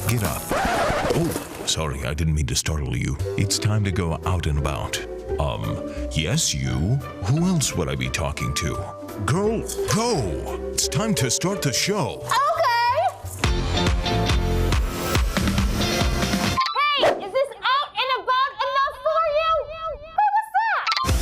get up. Oh, sorry, I didn't mean to startle you. It's time to go out and about. Yes, you? Who else would I be talking to? Girl, go! It's time to start the show. Okay! Hey, is this out and about enough for you? What was that?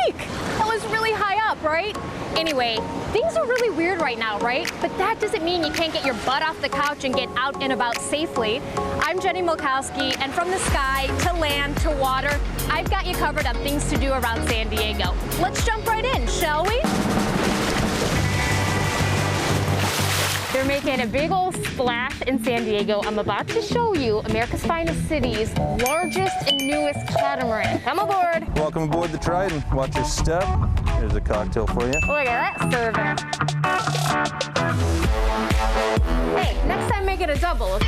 Eek! That was really high up, right? Anyway, things are really weird right now, right? But that doesn't mean you can't get your butt off the couch and get out and about safely. I'm Jenny Milkowski, and from the sky to land to water, I've got you covered on things to do around San Diego. Let's jump right in, shall we? They're making a big old splash in San Diego. I'm about to show you America's finest city's largest and newest catamaran. Come aboard. Welcome aboard the Triton. Watch your step. Here's a cocktail for you. Look at that serving. Hey, next time make it a double.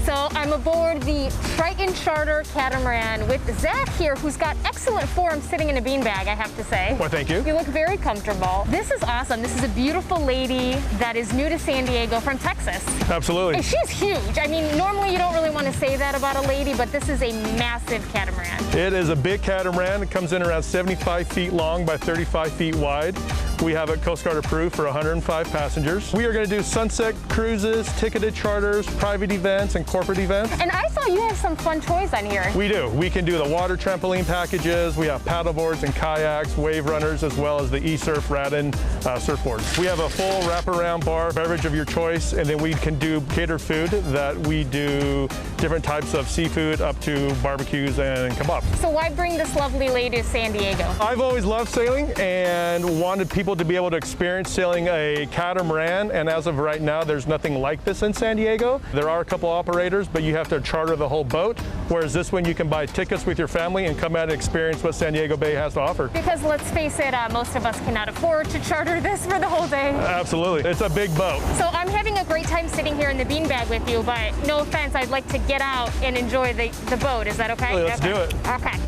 So I'm aboard the Triton Charter Catamaran with Zach here, who's got excellent form sitting in a beanbag, I have to say. Well, thank you. You look very comfortable. This is awesome. This is a beautiful lady that is new to San Diego from Texas. Absolutely. And she's huge. I mean, normally you don't really want to say that about a lady, but this is a massive catamaran. It is a big catamaran. It comes in around 75 feet long by 35 feet wide. We have it Coast Guard approved for 105 passengers. We are going to do sunset cruises, ticketed charters, private events, and corporate events. And I saw you have some fun toys on here. We do. We can do the water trampoline packages. We have paddleboards and kayaks, wave runners, as well as the e-surf Radin surfboards. We have a full wraparound bar, beverage of your choice, and then we can do catered food that we do different types of seafood up to barbecues and kebab. So why bring this lovely lady to San Diego? I've always loved sailing and wanted people to be able to experience sailing a catamaran, and as of right now, there's nothing like this in San Diego. There are a couple operators, but you have to charter the whole boat, whereas this one you can buy tickets with your family and come out and experience what San Diego Bay has to offer. Because let's face it, most of us cannot afford to charter this for the whole day. Absolutely. It's a big boat. So I'm having a great time sitting here in the beanbag with you, but no offense, I'd like to get out and enjoy the boat. Is that okay? Let's do it. Okay.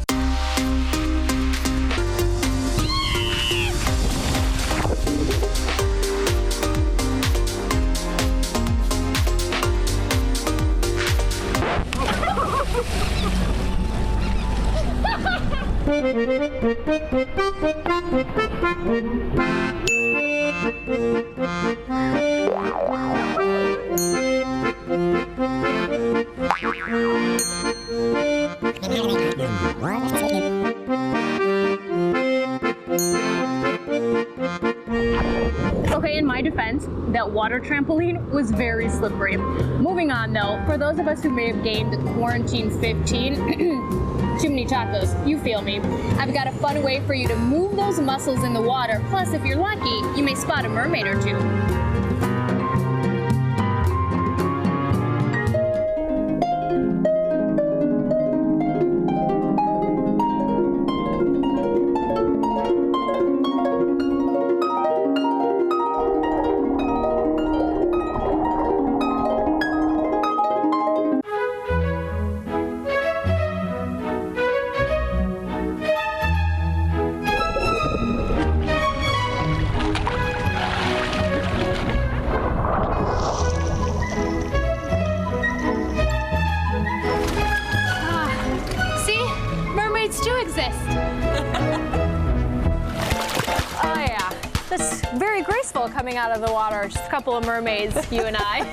Okay, in my defense, that water trampoline was very slippery. Moving on though, for those of us who may have gained quarantine 15, too many tacos, you feel me. I've got a fun way for you to move those muscles in the water. Plus, if you're lucky, you may spot a mermaid or two. Do exist. Oh yeah, that's very graceful coming out of the water. Just a couple of mermaids, you and I.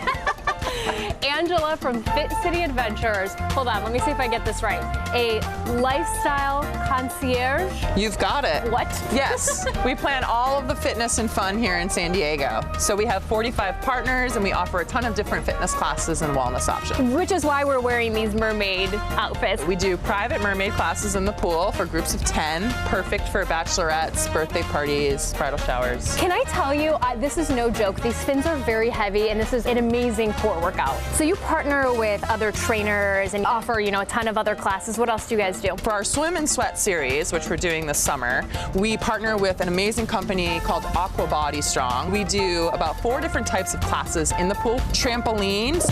Angela from Fit City Adventures. Hold on, let me see if I get this right. A lifestyle concierge? You've got it. What? Yes. We plan all of the fitness and fun here in San Diego. So we have 45 partners and we offer a ton of different fitness classes and wellness options. Which is why we're wearing these mermaid outfits. We do private mermaid classes in the pool for groups of 10, perfect for bachelorettes, birthday parties, bridal showers. Can I tell you, this is no joke. These fins are very heavy and this is an amazing core workout. So you partner with other trainers and offer, a ton of other classes. What else do you guys do? For our Swim and Sweat series, which we're doing this summer, we partner with an amazing company called Aqua Body Strong. We do about 4 different types of classes in the pool. Trampolines,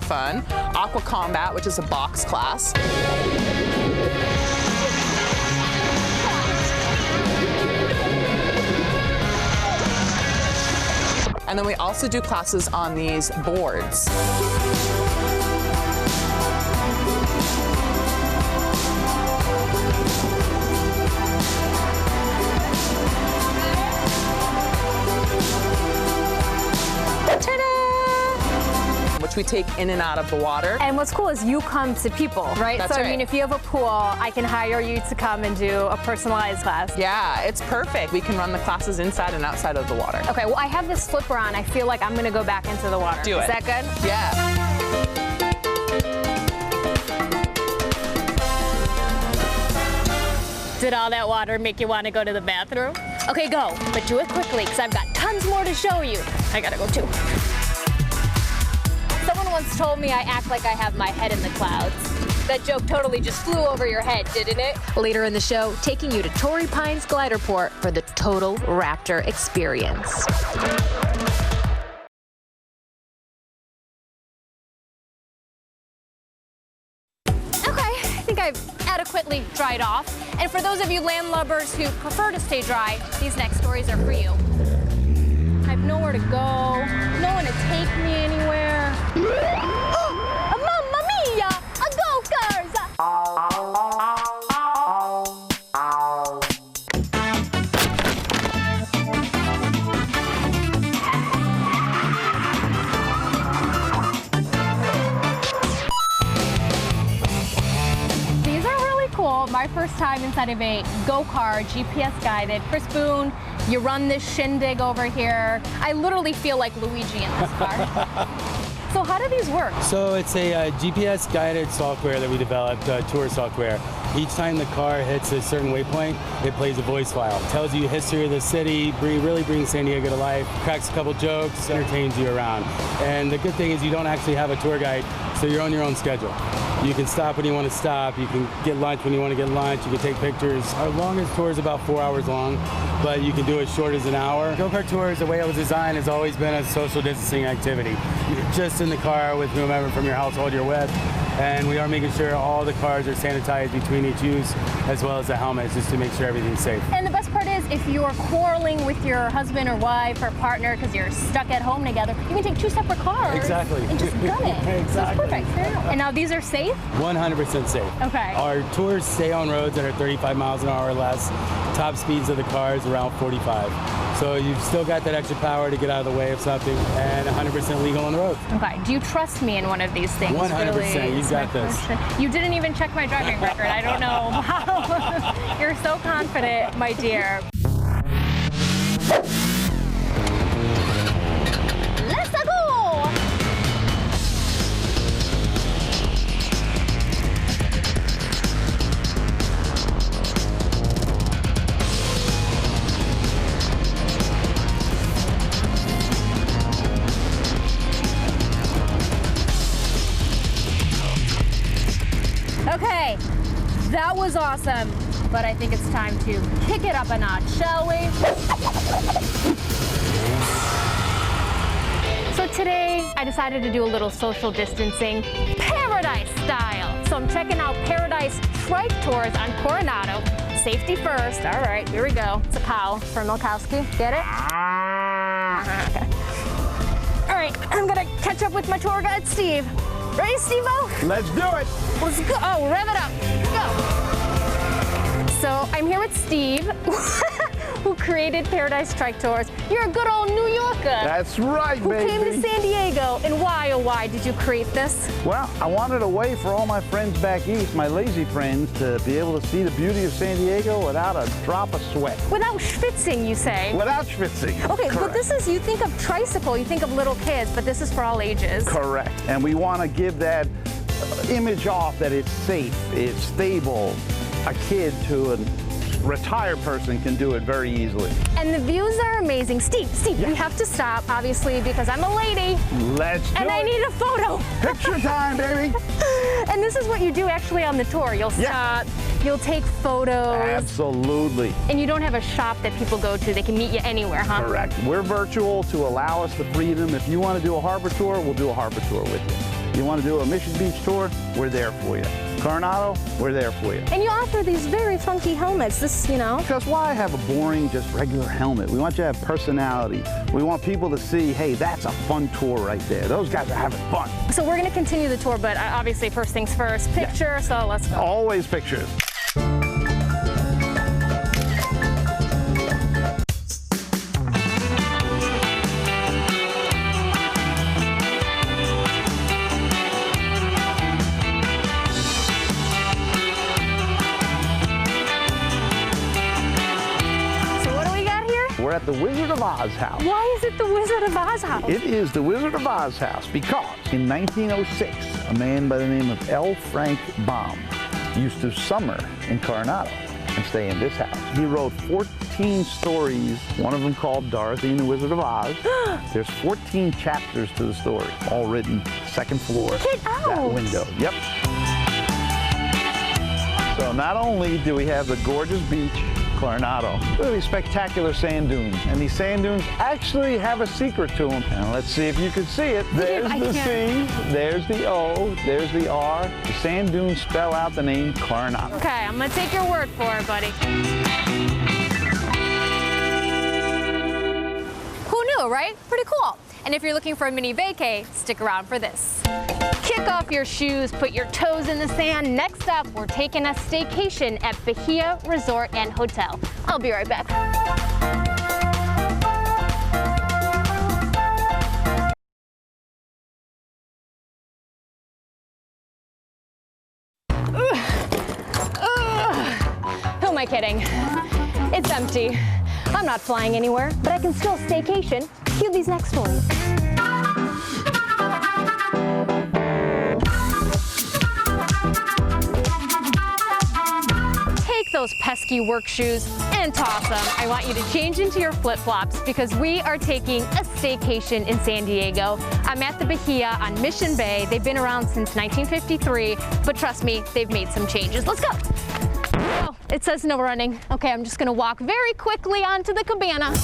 fun. Aqua Combat, which is a box class. And then we also do classes on these boards. Which we take in and out of the water. And what's cool is you come to people, right? That's so right. I mean, if you have a pool, I can hire you to come and do a personalized class. Yeah, it's perfect. We can run the classes inside and outside of the water. Okay, well, I have this flipper on. I feel like I'm gonna go back into the water. Do it. Is that good? Yeah. Did all that water make you want to go to the bathroom? Okay, go, but do it quickly, because I've got tons more to show you. I gotta go too. Someone once told me I act like I have my head in the clouds. That joke totally just flew over your head, didn't it? Later in the show, taking you to Torrey Pines Glider Port for the total Raptor experience. Okay, I think I've adequately dried off. And for those of you landlubbers who prefer to stay dry, these next stories are for you. I have nowhere to go, no one to take me anywhere. Mamma mia, a go-kart! These are really cool. My first time inside of a GOCAR, GPS guided. Chris Boone, you run this shindig over here. I literally feel like Luigi in this car. So how do these work? So it's a GPS guided software that we developed, tour software. Each time the car hits a certain waypoint, it plays a voice file. Tells you history of the city, really brings San Diego to life, cracks a couple jokes, entertains you around. And the good thing is you don't actually have a tour guide, so you're on your own schedule. You can stop when you want to stop, you can get lunch when you want to get lunch, you can take pictures. Our longest tour is about 4 hours long, but you can do as short as an hour. Go-kart tours, the way it was designed, has always been a social distancing activity. You're just in the car with whomever from your household you're with, and we are making sure all the cars are sanitized between each use, as well as the helmets, just to make sure everything's safe. And the best part is, if you're quarreling with your husband or wife or partner because you're stuck at home together, you can take 2 separate cars Exactly. and just gun it. Exactly. So it's perfect. And now these are safe? 100% safe. Okay. Our tours stay on roads that are 35 miles an hour or less. Top speeds of the cars around 45. So you've still got that extra power to get out of the way of something, and 100% legal on the road. Okay. Do you trust me in one of these things? 100%. Really, You've got this. Question. You didn't even check my driving record. I don't know how. You're so confident, my dear. Let's go! Okay, that was awesome, but I think it's time to kick it up a notch, shall we? So today, I decided to do a little social distancing, paradise style. So I'm checking out Paradise Trike Tours on Coronado. Safety first. All right, here we go. It's a cow for Milkowski. Get it? Okay. All right, I'm gonna catch up with my tour guide, Steve. Ready, Steve-O? Let's do it. Let's go. Oh, rev it up. Go. So I'm here with Steve, who created Paradise Trike Tours. You're a good old New Yorker. That's right, who baby. came to San Diego. And why, oh why, did you create this? Well, I wanted a way for all my friends back east, my lazy friends, to be able to see the beauty of San Diego without a drop of sweat. Without schwitzing, you say? Without schwitzing. Okay, Correct. but this is, you think of tricycle, you think of little kids, but this is for all ages. Correct. And we want to give that image off that it's safe, it's stable. A kid to a retired person can do it very easily. And the views are amazing. Steve, Yes. we have to stop, obviously, because I'm a lady. Let's do And it. I need a photo. Picture time, baby. And this is what you do actually on the tour. You'll stop, you'll take photos. Absolutely. And you don't have a shop that people go to. They can meet you anywhere, huh? Correct. We're virtual to allow us the freedom. If you want to do a harbor tour, we'll do a harbor tour with you. You want to do a Mission Beach tour? We're there for you. Coronado, we're there for you. And you offer these very funky helmets. This, you know. Because why have a boring, just regular helmet? We want you to have personality. We want people to see, hey, that's a fun tour right there. Those guys are having fun. So we're going to continue the tour, but obviously first things first, picture, so let's go. Always pictures. We're at the Wizard of Oz house. Why is it the Wizard of Oz house? It is the Wizard of Oz house because in 1906, a man by the name of L. Frank Baum used to summer in Coronado and stay in this house. He wrote 14 stories, one of them called Dorothy and the Wizard of Oz. There's 14 chapters to the story, all written second floor, that window. Yep. So not only do we have the gorgeous beach, Coronado, really spectacular sand dunes. And these sand dunes actually have a secret to them. Now let's see if you can see it. There's the C, there's the O, there's the R. The sand dunes spell out the name Coronado. Okay, I'm gonna take your word for it, buddy. Who knew, right? Pretty cool. And if you're looking for a mini vacay, stick around for this. Kick off your shoes, put your toes in the sand. Next up, we're taking a staycation at Bahia Resort and Hotel. I'll be right back. Who am I kidding? It's empty. I'm not flying anywhere, but I can still staycation. Cue these next stories. Take those pesky work shoes and toss them. I want you to change into your flip-flops because we are taking a staycation in San Diego. I'm at the Bahia on Mission Bay. They've been around since 1953, but trust me, they've made some changes. Let's go. Oh, it says no running. Okay, I'm just gonna walk very quickly onto the cabana.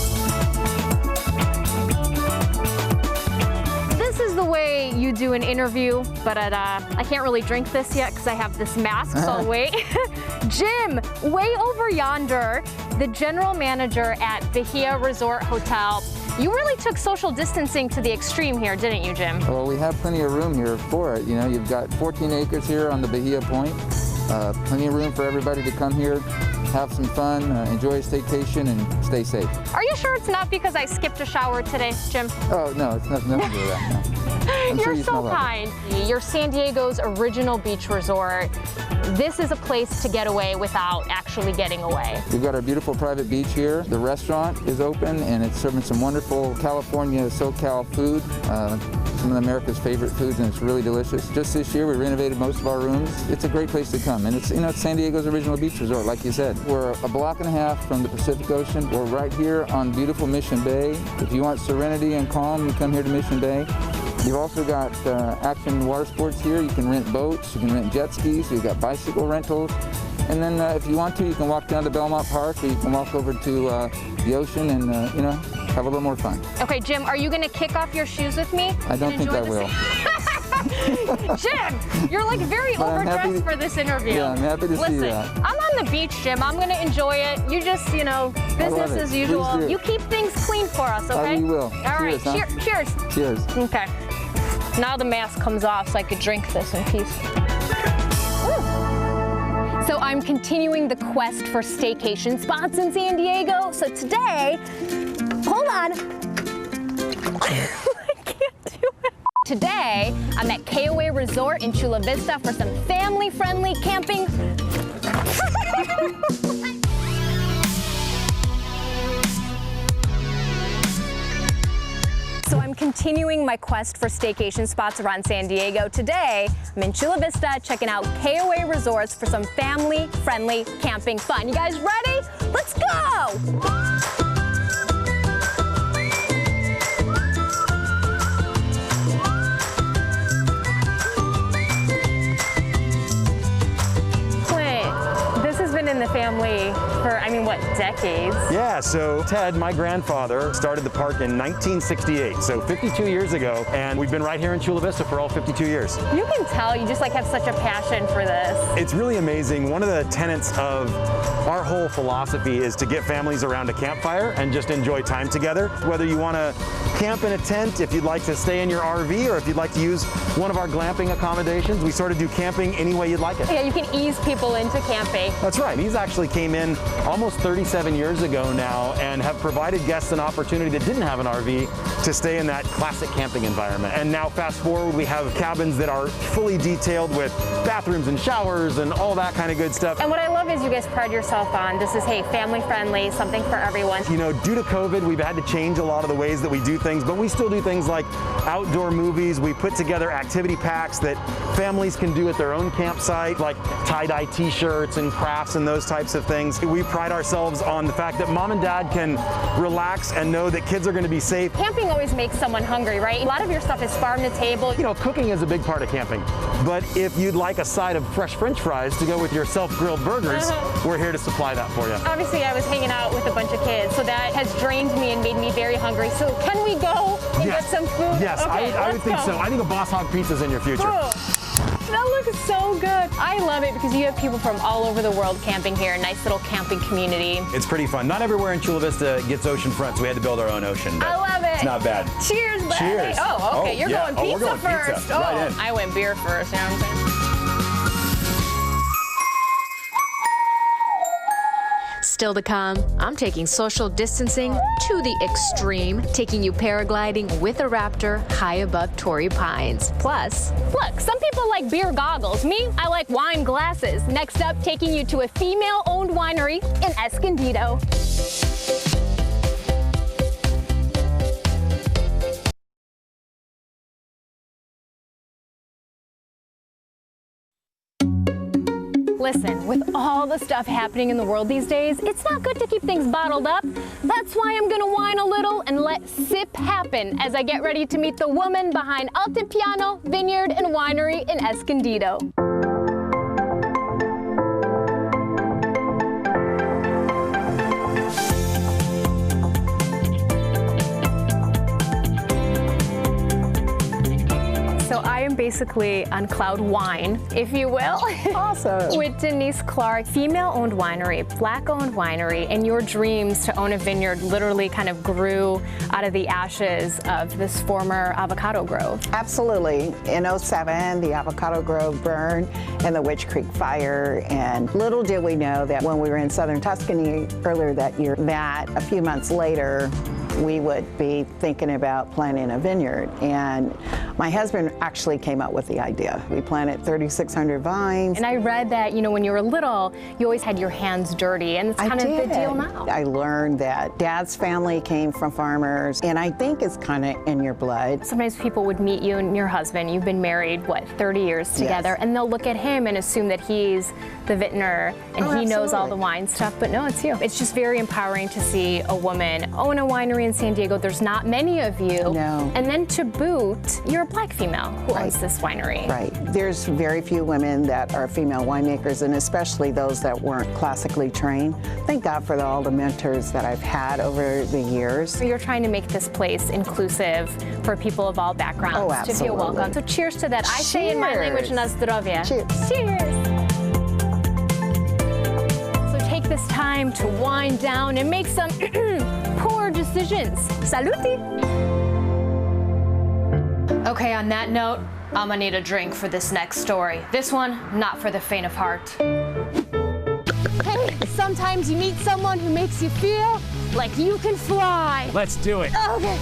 This is the way you do an interview, but I can't really drink this yet because I have this mask, so I'll wait. Jim, way over yonder, the general manager at Bahia Resort Hotel. You really took social distancing to the extreme here, didn't you, Jim? Well, we have plenty of room here for it. You know, you've got 14 acres here on the Bahia Point. Plenty of room for everybody to come here, have some fun, enjoy a staycation, and stay safe. Are you sure it's not because I skipped a shower today, Jim? Oh, no, it's nothing to do with that, no. You're so kind. You're San Diego's original beach resort. This is a place to get away without actually getting away. We've got our beautiful private beach here. The restaurant is open and it's serving some wonderful California SoCal food. Some of America's favorite foods, and it's really delicious. Just this year we renovated most of our rooms. It's a great place to come, and it's, you know, it's San Diego's original beach resort, like you said. We're a block and a half from the Pacific Ocean. We're right here on beautiful Mission Bay. If you want serenity and calm, you come here to Mission Bay. You've also got action water sports here. You can rent boats, you can rent jet skis, you've got bicycle rentals. And then if you want to, you can walk down to Belmont Park, or you can walk over to the ocean and, you know, have a little more fun. Okay, Jim, are you going to kick off your shoes with me? I don't think I will. Jim, you're like very overdressed for this interview. Yeah, I'm happy to see that. I'm on the beach, Jim. I'm going to enjoy it. You just, you know, business as usual. You keep things clean for us, okay? We will. All right, cheers. Cheers. Okay. Now the mask comes off so I could drink this in peace. So I'm continuing the quest for staycation spots in San Diego. So today, hold on. I can't do it. Today, I'm at KOA Resort in Chula Vista for some family-friendly camping. So I'm continuing my quest for staycation spots around San Diego. Today, I'm in Chula Vista checking out KOA Resorts for some family-friendly camping fun. You guys ready? Let's go! Wait, this has been in the family for, I mean, what, decades? decades. Yeah, so Ted, my grandfather, started the park in 1968, so 52 years ago, and we've been right here in Chula Vista for all 52 years. You can tell you just like have such a passion for this. It's really amazing. One of the tenets of our whole philosophy is to get families around a campfire and just enjoy time together. Whether you want to camp in a tent, if you'd like to stay in your RV, or if you'd like to use one of our glamping accommodations, we sort of do camping any way you'd like it. Yeah, you can ease people into camping. That's right. These actually came in almost 37 years ago now and have provided guests an opportunity that didn't have an RV to stay in that classic camping environment. And now fast forward, we have cabins that are fully detailed with bathrooms and showers and all that kind of good stuff. And what I love is you guys pride yourself on this is, hey, family friendly, something for everyone. You know, due to COVID, we've had to change a lot of the ways that we do things, but we still do things like outdoor movies. We put together activity packs that families can do at their own campsite, like tie-dye t-shirts and crafts and those types of things. We pride ourselves on the fact that mom and dad can relax and know that kids are going to be safe. Camping always makes someone hungry, right? A lot of your stuff is farm to table. You know, cooking is a big part of camping, but if you'd like a side of fresh French fries to go with your self-grilled burgers, we're here to supply that for you. Obviously, I was hanging out with a bunch of kids, so that has drained me and made me very hungry. So can we go and get some food? Yes, okay, I would think so. I think a Boss Hog pizza's in your future. That looks so good. I love it because you have people from all over the world camping here. Nice little camping community. It's pretty fun. Not everywhere in Chula Vista gets oceanfront, so we had to build our own ocean. I love it. It's not bad. Cheers, buddy. Cheers. Oh, okay. You're going pizza we're going first. Pizza. Right in. I went beer first. You know what I'm saying? Still to come, I'm taking social distancing to the extreme, taking you paragliding with a Raptor high above Torrey Pines. Plus, look, some people like beer goggles. Me, I like wine glasses. Next up, taking you to a female-owned winery in Escondido. Listen, with all the stuff happening in the world these days, it's not good to keep things bottled up. That's why I'm gonna wine a little and let sip happen as I get ready to meet the woman behind Altipiano Vineyard and Winery in Escondido. So I am basically on cloud wine, if you will. Awesome. With Denise Clark, female-owned winery, black-owned winery, and your dreams to own a vineyard literally kind of grew out of the ashes of this former avocado grove. Absolutely. In '07, the avocado grove burned and the Witch Creek fire, and little did we know that when we were in southern Tuscany earlier that year, that a few months later, we would be thinking about planting a vineyard. And my husband actually came up with the idea. We planted 3,600 vines. And I read that, you know, when you were little, you always had your hands dirty, and it's kind of the deal now. I learned that Dad's family came from farmers, and I think it's kind of in your blood. Sometimes people would meet you and your husband. You've been married, what, 30 years together, Yes. and they'll look at him and assume that he's the vintner and he knows all the wine stuff, but no, it's you. It's just very empowering to see a woman own a winery in San Diego. There's not many of you. No. And then to boot, you're a black female who owns this winery. Right. There's very few women that are female winemakers, and especially those that weren't classically trained. Thank God for all the mentors that I've had over the years. So you're trying to make this place inclusive for people of all backgrounds to feel welcome. So cheers to that. I say in my language, na zdrowie. Cheers. Cheers. So take this time to wind down and make some poor decisions. Saluti. Okay, on that note, I'm gonna need a drink for this next story. This one, not for the faint of heart. Hey, sometimes you meet someone who makes you feel like you can fly. Let's do it. Okay.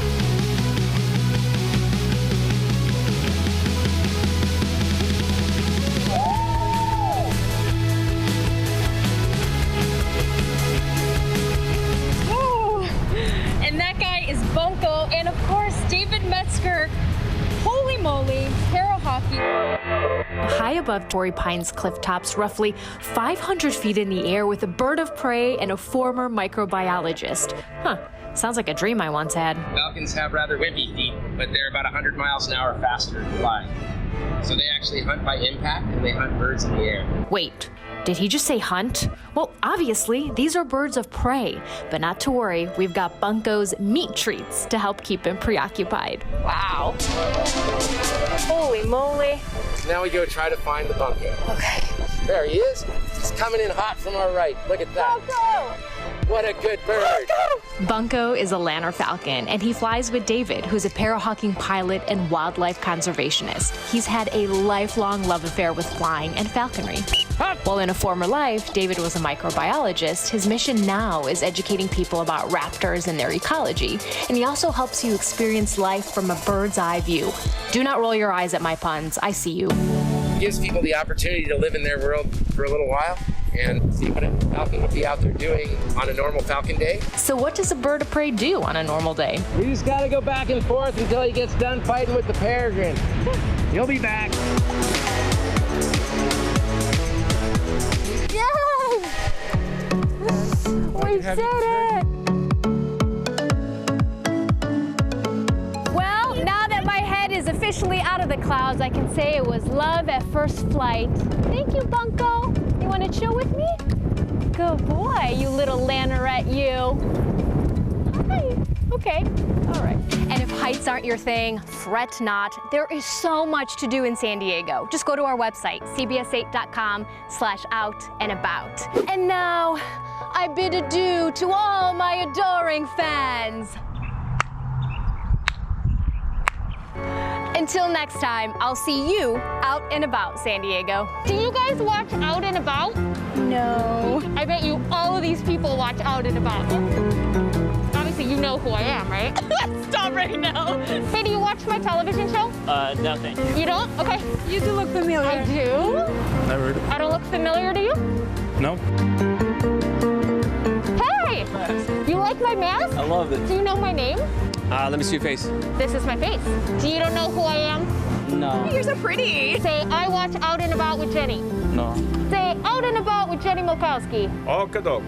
And that guy is Bunko, and of course, David Metzger. Holy moly, Hero Hockey. high above Torrey Pines cliff tops, roughly 500 feet in the air, with a bird of prey and a former microbiologist. Huh, sounds like a dream I once had. Falcons have rather wimpy feet, but they're about 100 miles an hour faster than flying. So they actually hunt by impact and they hunt birds in the air. Wait, did he just say hunt? Well, obviously, these are birds of prey. But not to worry, we've got Bunko's meat treats to help keep him preoccupied. Wow. Holy moly. Now we go try to find the bunko. Okay. There he is. He's coming in hot from our right. Look at that. Bunko! What a good bird. Bunko is a Lanner falcon, and he flies with David, who's a parahawking pilot and wildlife conservationist. He's had a lifelong love affair with flying and falconry. While in a former life, David was a microbiologist, his mission now is educating people about raptors and their ecology, and he also helps you experience life from a bird's eye view. Do not roll your eyes at my puns, I see you. It gives people the opportunity to live in their world for a little while and see what a falcon would be out there doing on a normal falcon day. So what does a bird of prey do on a normal day? We just gotta go back and forth until he gets done fighting with the peregrine. He'll be back. Yes! We did it! Well, now that my head is officially out of the clouds, I can say it was love at first flight. Thank you, Bunko. You want to chill with me? Good boy, you little Lannerette, you. Hi. Okay, all right. And if heights aren't your thing, fret not. There is so much to do in San Diego. Just go to our website, cbs8.com/out-and-about. And now, I bid adieu to all my adoring fans. Until next time, I'll see you out and about, San Diego. Do you guys watch Out and About? No. I bet you all of these people watch Out and About. Obviously, you know who I am, right? Stop right now. Hey, do you watch my television show? Nothing. You don't? Okay. You do look familiar. I do? Never heard of it. I don't look familiar to you? No. Hey! You like my mask? I love it. Do you know my name? Let me see your face. This is my face. Do you don't know who I am? No. You're so pretty. Say, I watch Out and About with Jenny. No. Say, Out and About with Jenny Milkowski. Okey-doke.